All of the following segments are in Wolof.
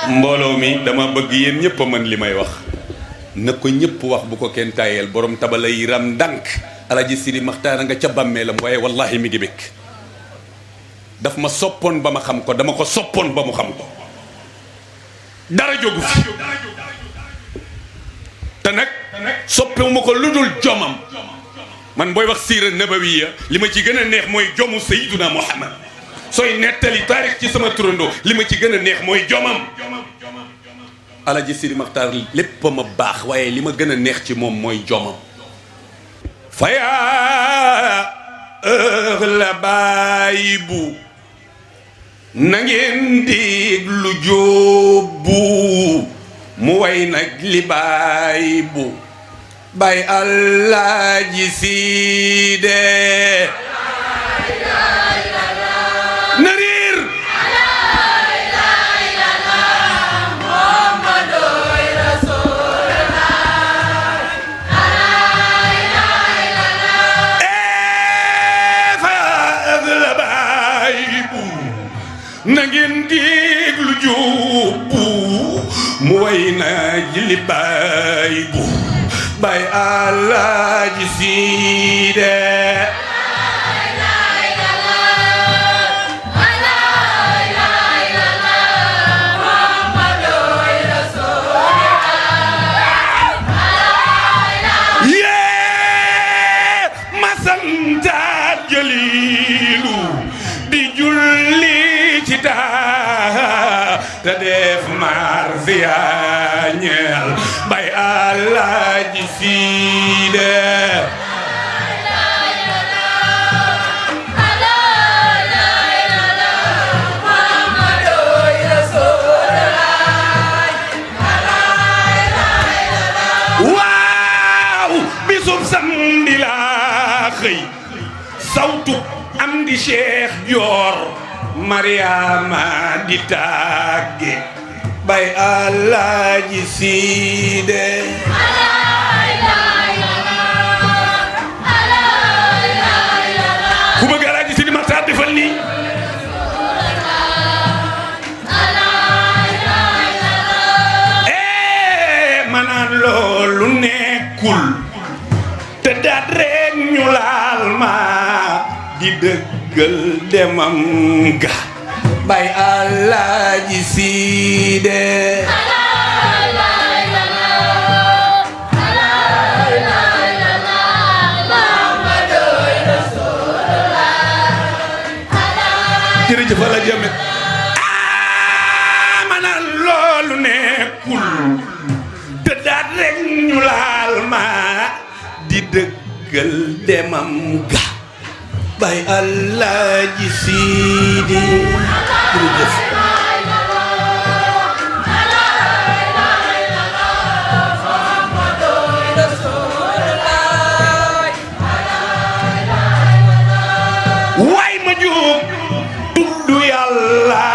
mbooloo mi dama bëgg yéen ñëpp a mën li may wax na ko ñëpp wax bu ko kenn tayeel borom tabala yi ram ndànk Alaji Sidi Maxtaar nga ca bàmmeelam waaye wallahi mi ngi békk daf ma soppoon ba ma xam ko dama ko soppoon ba mu xam ko dara jógu fi te nag soppewuma ko lu dul jomam man booy wax siira nabawiya li ma ci gën a neex mooy jomu Sayyiduna Muhammad sooy nettali taarix ci sama turandoo li ma ci gën a neex mooy jomam Alaji Sidi Maxtaar lépp ma baax waaye li ma gën a neex ci moom mooy jomam fayaa la bàyyi bu na ngeen déglu jóobu mu way nag li bàyyi bu bay Alaaji Siide nariir na ngeen déglu jóobu mu way na li bàyyi bu bay Alaaji Siide yee masantaat jaliilu di julli ci taa te def marsiya ñeel bay Alaaji Siide waaw bisub samedi laa xëy sawtu am di Cheikh Joor Mariama di tàgge bay Alaaji Siide ku bëgg Alaaji Sidi Maxtaar defal nii manaan loolu nekkul te daat rek ñu laal ma di dëggal demam ga bay Alaaji Siide jërëjëf la jëme manaan loolu nekkul te daat rek ñu laal ma di dëggal demam ga bay Alaaji Siidi jërëjëf waay ma jóg tudd Yàlla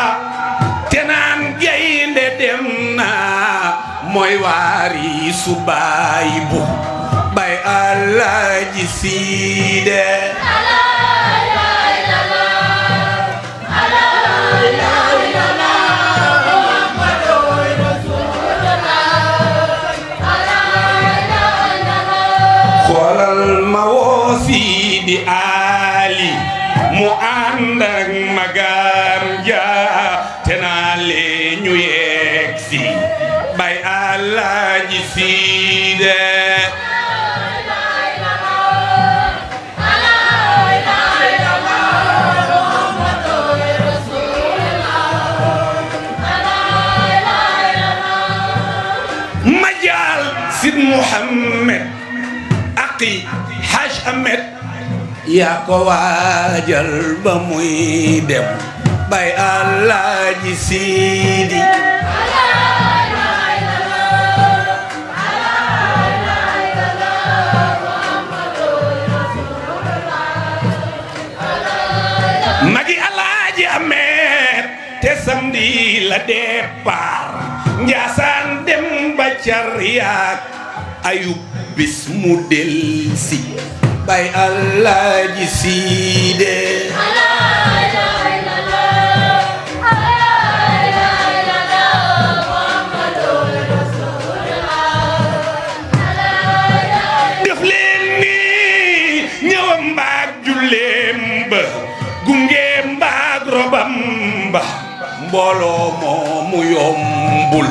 te naan gaynde dem na mooy waari su baay bu bay Alaaji Siide xoolal ma woo Sidi Ali mu ànd ak magam ja te naa lee ñu yegg si bay Alaaji Siide majal Sid Muhammad aqi Haj Ahmed yaa ko waajal ba muy dem bay Alaaji Siidi magi Alaaji Ahmed te samedi la départ Njaasaan dem ba Cariak ayub bis mu delsi bay Alaaji Siide mbooloo moomu yombul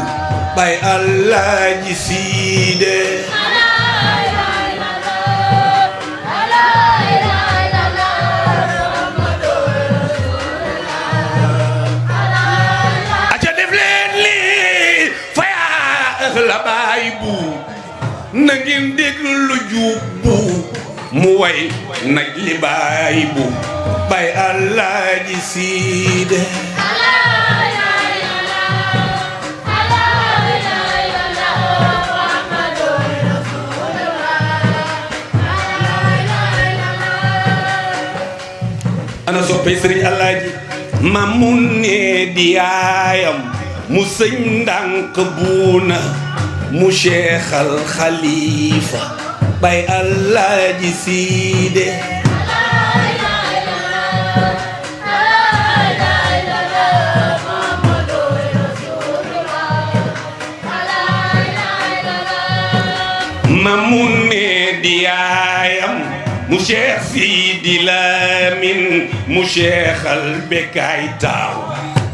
bay Alaaji Siide aca def leen li fayaa la baay bu na ngeen déglu juub bu mu way naj li baay bu bay Alaaji Siide ana soppey sëriñ Alaaji Mamun ne di yaayam mu sëñ ndànk buuna mu Cheikh Khalifa bay Alaaji Siide Mamun ne di yaayam mu Cheikh Sidi Lamin mu Cheikh al Bekay Taaw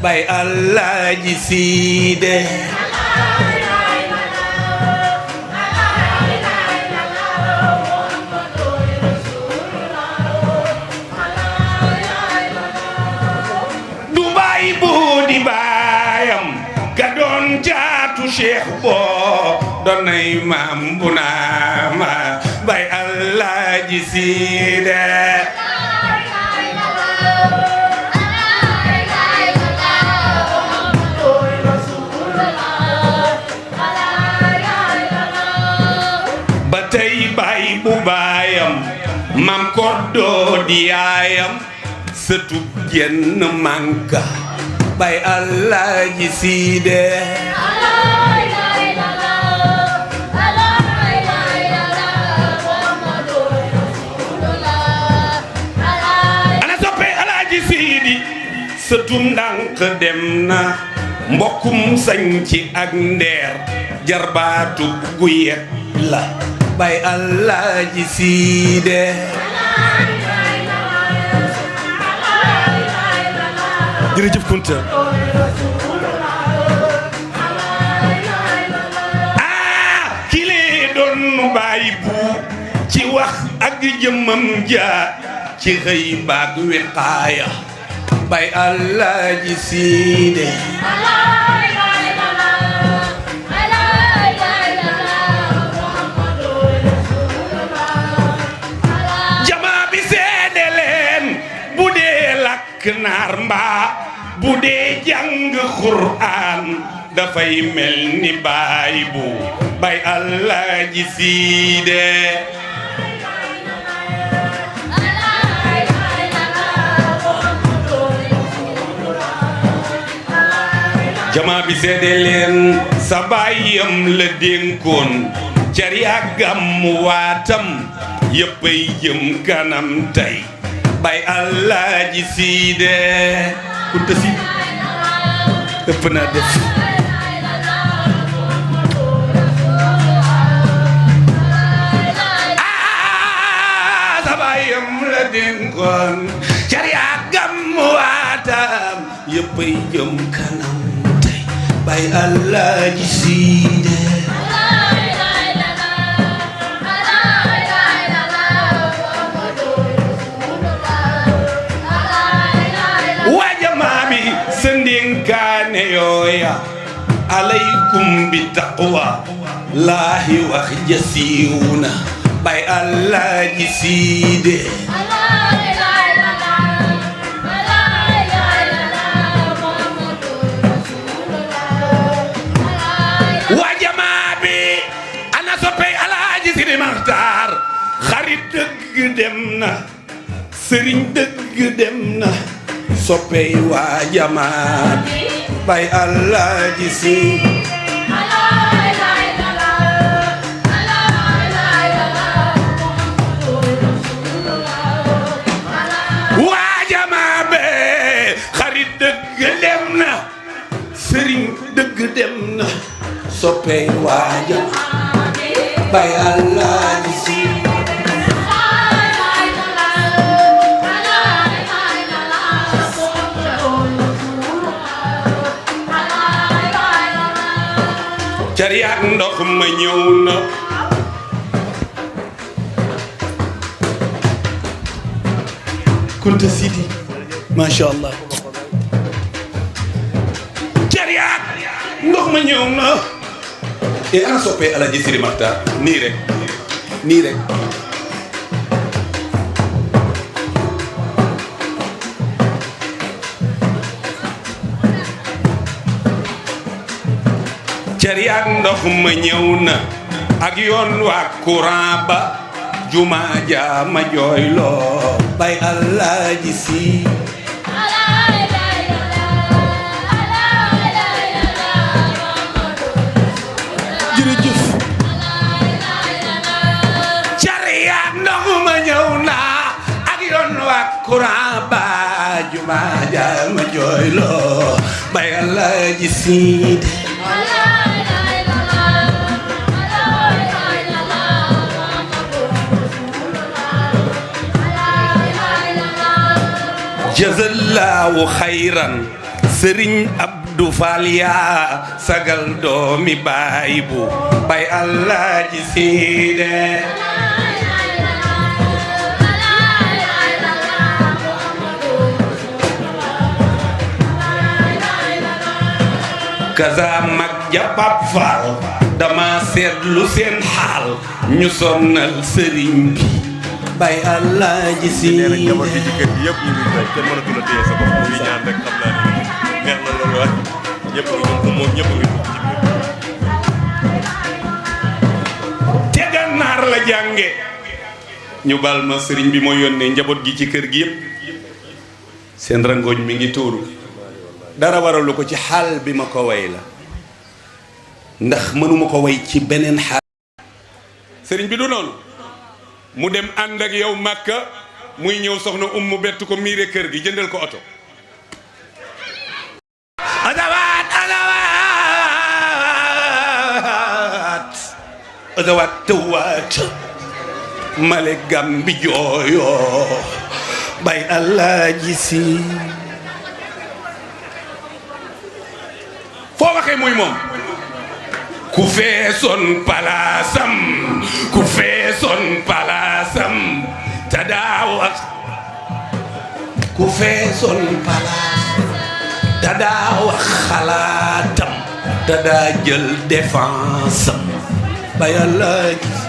bay Alaaji Siide du baay bu di baayam ka doon jaatu Cheikh boo doonay maam bu naama bay Alaaji Siide ba tey bay bu baayam maam Koddo di yaayam sëtub jenn manka bay Alaaji Siide sëtu ndànk dem na mbokkum sañci ak ndeer jarbaatu gu yet la bay Alaaji Siide jërëjëf Kunta kile doon baay bu ci wax ak jëmmam ja ci xëy baag wiqaaya bay Alaaji Siide jamaa bi seede leen bu dee lakk naar mbaa bu dee jàng Qur'aan dafay mel ni baay bu bay Alaaji Siide jamaa bi seede leen sa baayam la dénkoon cari ak gàmmu waatam yëppay jëm kanam tey bay Alaaji Siide Kunta Si ëpp naa def sa baayam la dénkoon cari ak gàmmu waatam yëppay jëm kanam bay Alaaji Siide wajamaa bi sa ndénkaane yooya alaykum bi taqwa laahi wax jasiwuna bay Alaaji Siide Maxtaar xarit dëgg dem na sëriñ dëgg dem na soppey waa jamaa bay Alaaji Si waa jamaa be xarit dëgg dem na sëriñ dëgg dem na soppey waa jamaa bay Alaaji Si cariyaat ndox ma ñëw na Kunta Sidi macha allah cariyaat ndox ma ñëw na e ana soppee Alaaji Sidi Maxtaar nii rek nii rek cariyaat ndox ma ñëw na ak yoon waa courant ba juma ja ma jooyloo bay Alaaji Si jërëjëf cariyaat ndox ma ñëw na ak yoon waa courant ba juma ja ma jooyloo bay Alaaji Si jazallahu xayran sëriñ Abdou Fall yaa sagal doomi baay bu bay Alaaji Siide kaza mag ja Pap Fall dama seetlu seen xaal ñu sonnal sëriñ bi bay Alaaji Si nee na njaboot gi ci kër gi yëpp ñu ngi fay kenn mënatul a téye sa bopp ñu ñaan rek xam naa ne neex na loolu wax ñëpp ngi ñoom moom ñëpp ngi ci biir. te Gànnaar la jànge ñu bal ma sëriñ bi moo yónnee njaboot gi ci kër gi yëpp seen rangooñ mi ngi tuuru dara waralu ko ci xaal bi ma ko way la ndax mënuma ko way ci beneen xaal sëriñ bi du noonu mu dem ànd ak yow Màkka muy ñëw soxna Ummu bett ko miire kër gi jëndal ko oto adawaat adawaat adawaat tawaat male Gambi jooyo bay Alaaji Si foo waxee muy moom ku feesoon palaasam ku feesoon palaasam te daa wax ku feesoon palaasam te daa wax xalaatam te daa jël défense am ba Yàlla gis